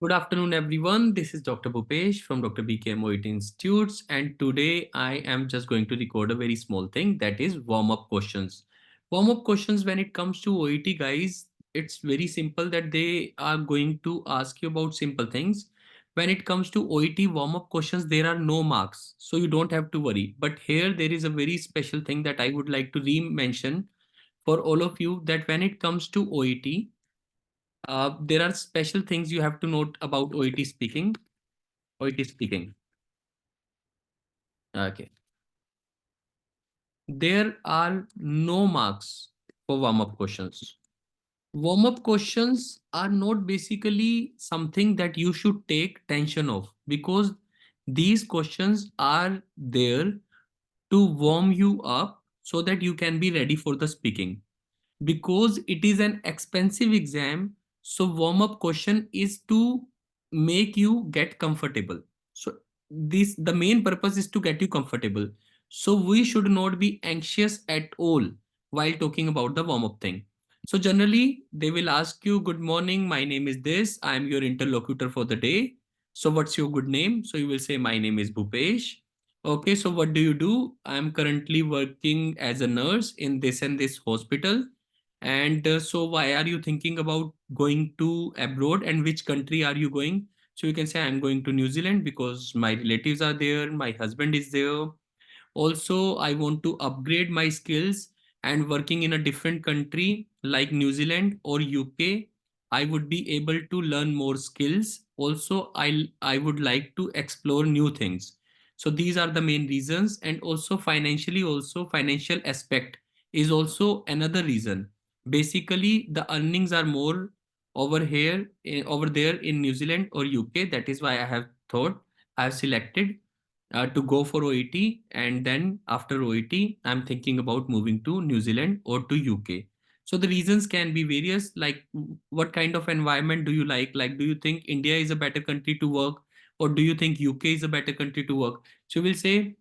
Good afternoon, everyone. This is Dr. Bhupesh from Dr. BKM OET Institutes, and today I am just going to record a very small thing, that is warm-up questions. Warm-up questions when it comes to OET, guys, it's very simple that they are going to ask you about simple things. When it comes to OET warm-up questions, there are no marks, so you don't have to worry. But here there is a very special thing that I would like to re-mention for all of you, that when it comes to OET, there are special things you have to note about OET speaking. OET speaking. Okay. There are no marks for warm-up questions. Warm-up questions are not basically something that you should take tension of, because these questions are there to warm you up so that you can be ready for the speaking. Because it is an expensive exam, so warm up question is to make you get comfortable. So this, the main purpose is to get you comfortable, so we should not be anxious at all while talking about the warm up thing. So generally they will ask you, good morning, my name is this, I am your interlocutor for the day. So what's your good name? So you will say, my name is Bhupesh. Okay, so what do you do? I am currently working as a nurse in this and this hospital. And so why are you thinking about going to abroad, and which country are you going? So you can say, I'm going to New Zealand because my relatives are there, my husband is there. Also, I want to upgrade my skills, and working in a different country like New Zealand or UK, I would be able to learn more skills. Also, I would like to explore new things. So these are the main reasons. And also financially, also financial aspect is also another reason. Basically, the earnings are more over here, over there in New Zealand or UK. That is why I have thought, I have selected to go for OET, and then after OET, I'm thinking about moving to New Zealand or to UK. So the reasons can be various, like what kind of environment do you like? Like, do you think India is a better country to work, or do you think UK is a better country to work? So we'll say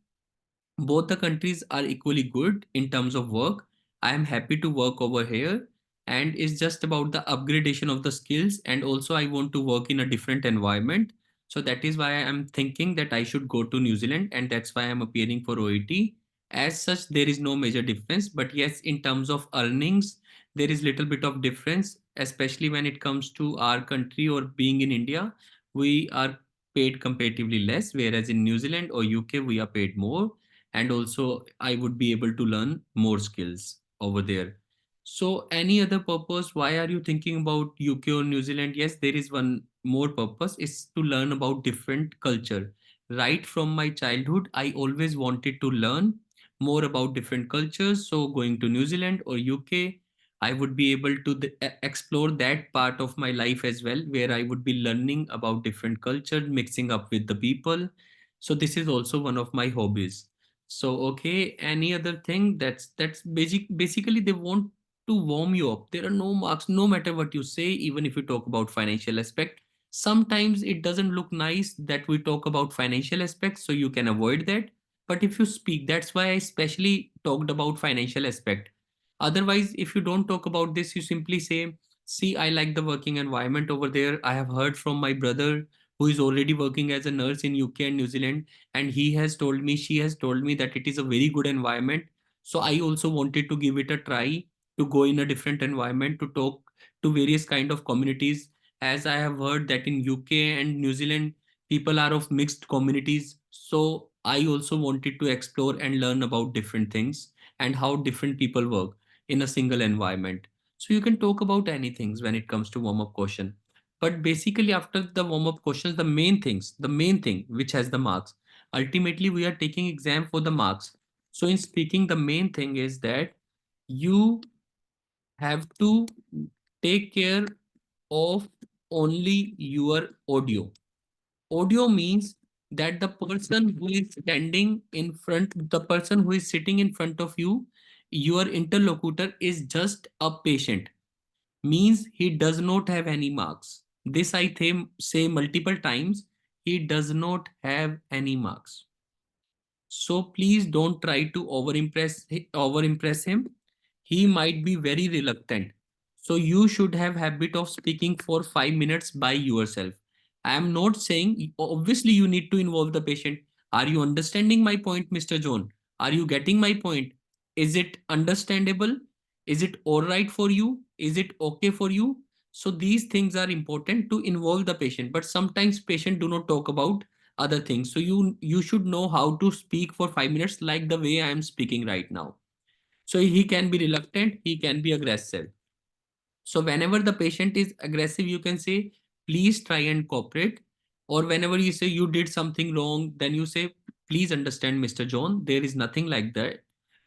both the countries are equally good in terms of work. I am happy to work over here, and it's just about the upgradation of the skills, and also I want to work in a different environment. So that is why I'm thinking that I should go to New Zealand, and that's why I'm appearing for OET. As such, there is no major difference, but yes, in terms of earnings, there is little bit of difference, especially when it comes to our country or being in India. We are paid comparatively less, whereas in New Zealand or UK we are paid more, and also I would be able to learn more skills over there. So any other purpose, why are you thinking about UK or New Zealand? Yes, there is one more purpose, is to learn about different culture. Right from my childhood, I always wanted to learn more about different cultures. So going to New Zealand or UK, I would be able to explore that part of my life as well, where I would be learning about different culture, mixing up with the people. So this is also one of my hobbies. So okay, any other thing? That's basically they want to warm you up. There are no marks, no matter what you say, even if you talk about financial aspect. Sometimes it doesn't look nice that we talk about financial aspects, so you can avoid that. But if you speak, that's why I especially talked about financial aspect. Otherwise, if you don't talk about this, you simply say, see, I like the working environment over there. I have heard from my brother who is already working as a nurse in UK and New Zealand, and he has told me, she has told me that it is a very good environment. So I also wanted to give it a try, to go in a different environment, to talk to various kind of communities, as I have heard that in UK and New Zealand people are of mixed communities. So I also wanted to explore and learn about different things and how different people work in a single environment. So you can talk about anything when it comes to warm up question. But basically, after the warm up questions, the main thing which has the marks, ultimately we are taking exam for the marks. So in speaking, the main thing is that you have to take care of only your audio. Audio means that the person who is standing in front, the person who is sitting in front of you, your interlocutor is just a patient, means he does not have any marks. This I say multiple times. He does not have any marks. So please don't try to over impress him. He might be very reluctant. So you should have habit of speaking for 5 minutes by yourself. I am not saying, obviously, you need to involve the patient. Are you understanding my point, Mr. John? Are you getting my point? Is it understandable? Is it all right for you? Is it okay for you? So these things are important to involve the patient, but sometimes patient do not talk about other things. So you should know how to speak for 5 minutes like the way I am speaking right now. So he can be reluctant, he can be aggressive. So whenever the patient is aggressive, you can say, please try and cooperate. Or whenever you say you did something wrong, then you say, please understand, Mr. John, there is nothing like that.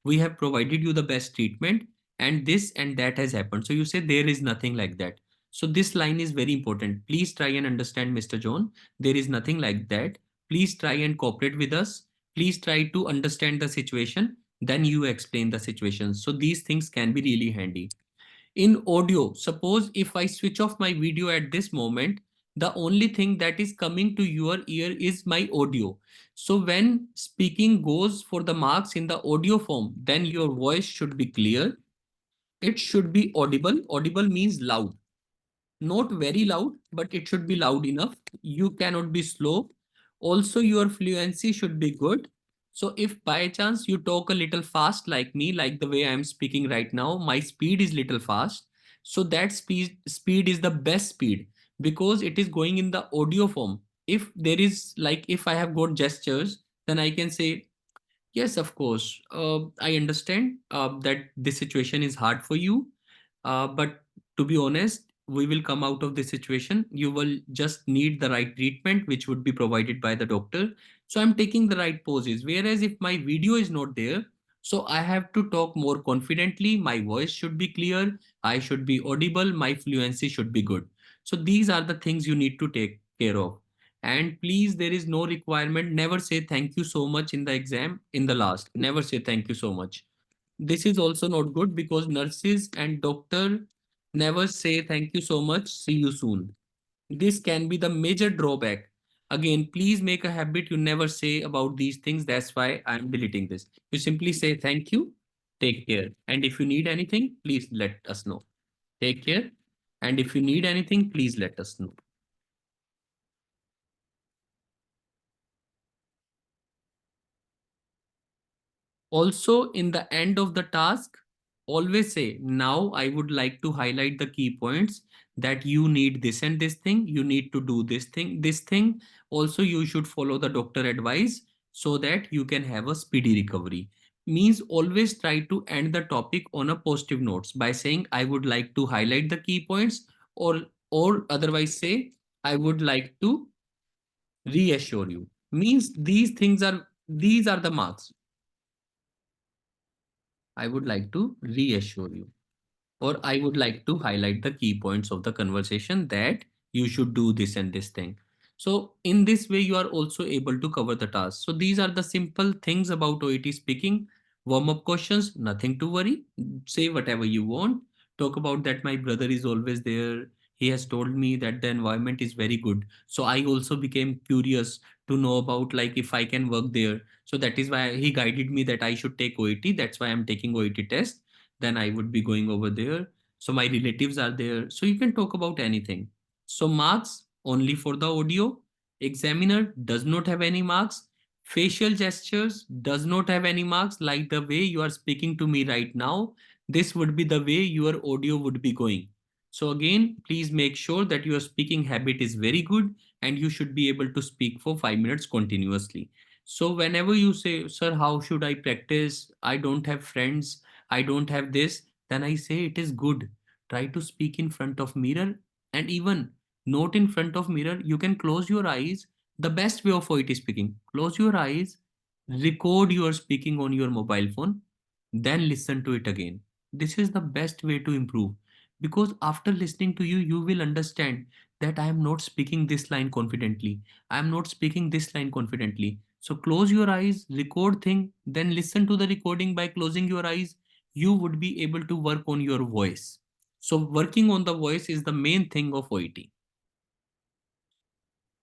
We have provided you the best treatment and this and that has happened. So you say there is nothing like that. So this line is very important. Please try and understand, Mr. John. There is nothing like that. Please try and cooperate with us. Please try to understand the situation. Then you explain the situation. So these things can be really handy. In audio, suppose if I switch off my video at this moment, the only thing that is coming to your ear is my audio. So when speaking goes for the marks in the audio form, then your voice should be clear. It should be audible. Audible means loud, not very loud, but it should be loud enough. You cannot be slow. Also, your fluency should be good. So if by chance you talk a little fast like me, like the way I'm speaking right now, my speed is little fast. So that speed is the best speed because it is going in the audio form. If there is like if I have got gestures, then I can say, yes, of course. I understand that this situation is hard for you. But to be honest, we will come out of this situation. You will just need the right treatment, which would be provided by the doctor. So I'm taking the right poses. Whereas if my video is not there, so I have to talk more confidently. My voice should be clear. I should be audible. My fluency should be good. So these are the things you need to take care of. And please, there is no requirement. Never say thank you so much in the exam in the last. Never say thank you so much. This is also not good because nurses and doctor never say thank you so much, see you soon. This can be the major drawback. Again, please make a habit you never say about these things. That's why I'm deleting this. You simply say thank you, take care. And if you need anything, please let us know. Take care. And if you need anything, please let us know. Also, in the end of the task, always say, now I would like to highlight the key points that you need this and this thing, you need to do this thing, this thing. Also, you should follow the doctor advice so that you can have a speedy recovery. Means always try to end the topic on a positive notes by saying, I would like to highlight the key points, or otherwise say, I would like to reassure you. Means these are the marks. I would like to reassure you, or I would like to highlight the key points of the conversation that you should do this and this thing. So in this way, you are also able to cover the task. So these are the simple things about OET speaking. Warm-up questions, nothing to worry. Say whatever you want. Talk about that my brother is always there. He has told me that the environment is very good. So I also became curious to know about like if I can work there. So that is why he guided me that I should take OET. That's why I'm taking OET test. Then I would be going over there. So my relatives are there. So you can talk about anything. So marks only for the audio. Examiner does not have any marks. Facial gestures does not have any marks. Like the way you are speaking to me right now, this would be the way your audio would be going. So again, please make sure that your speaking habit is very good and you should be able to speak for 5 minutes continuously. So whenever you say, sir, how should I practice? I don't have friends. I don't have this. Then I say it is good. Try to speak in front of mirror, and even not in front of mirror. You can close your eyes. The best way of it is speaking. Close your eyes, record your speaking on your mobile phone, then listen to it again. This is the best way to improve because after listening to you, you will understand that I am not speaking this line confidently. I am not speaking this line confidently. So close your eyes, record thing, then listen to the recording by closing your eyes. You would be able to work on your voice. So working on the voice is the main thing of OET.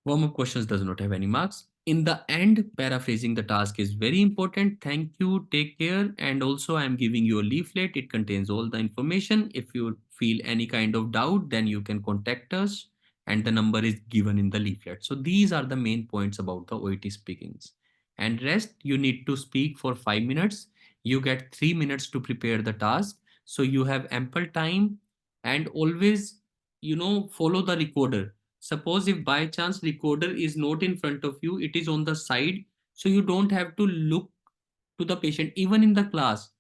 Warm-up questions does not have any marks. In the end, paraphrasing the task is very important. Thank you, take care. And also I am giving you a leaflet. It contains all the information. If you feel any kind of doubt, then you can contact us and the number is given in the leaflet. So these are the main points about the OET speakings. And rest, you need to speak for 5 minutes. You get 3 minutes to prepare the task. So you have ample time, and always, follow the recorder. Suppose if by chance recorder is not in front of you, it is on the side. So you don't have to look to the patient, even in the class,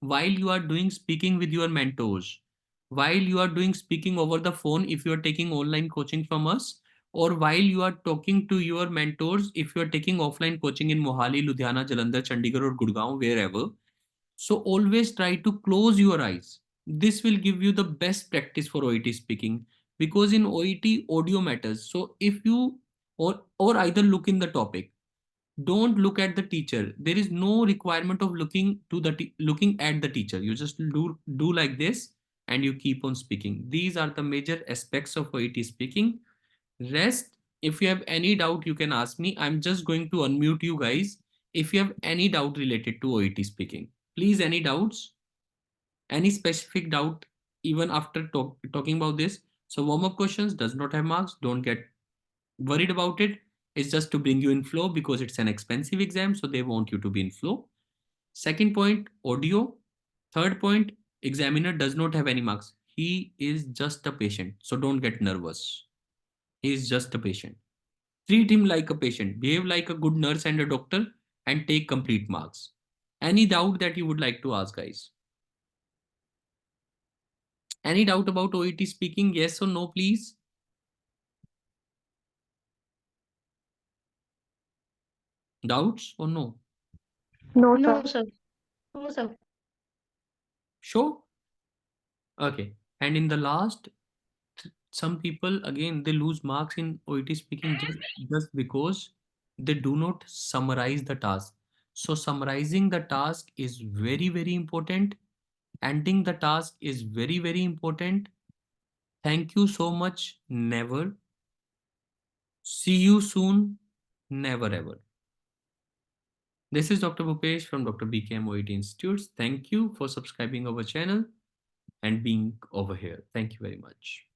while you are doing speaking with your mentors, while you are doing speaking over the phone if you are taking online coaching from us, or while you are talking to your mentors if you are taking offline coaching in Mohali, Ludhiana, Jalandhar, Chandigarh, or Gurgaon, wherever. So always try to close your eyes. This will give you the best practice for OET speaking, because in OET audio matters. So if you, or either look in the topic, don't look at the teacher. There is no requirement of looking at the teacher. You just do like this, and you keep on speaking. These are the major aspects of OET speaking. Rest, if you have any doubt, you can ask me. I'm just going to unmute you guys. If you have any doubt related to OET speaking, please, any doubts, any specific doubt, even after talking about this. So warm up questions does not have marks. Don't get worried about it. It's just to bring you in flow, because it's an expensive exam, so they want you to be in flow. Second point, audio. Third point, examiner does not have any marks. He is just a patient, so don't get nervous. He is just a patient. Treat him like a patient, behave like a good nurse and a doctor, and take complete marks. Any doubt that you would like to ask, guys? Any doubt about OET speaking? Yes or no, please? Doubts or no? No, No, sir. sir. No, sir. Sure. Okay. And in the last, some people again, they lose marks in OET speaking just because they do not summarize the task. So summarizing the task is very, very important. Ending the task is very, very important. Thank you so much. Never. See you soon. Never ever. This is Dr. Bhupesh from Dr. BKM OET Institutes. Thank you for subscribing our channel and being over here. Thank you very much.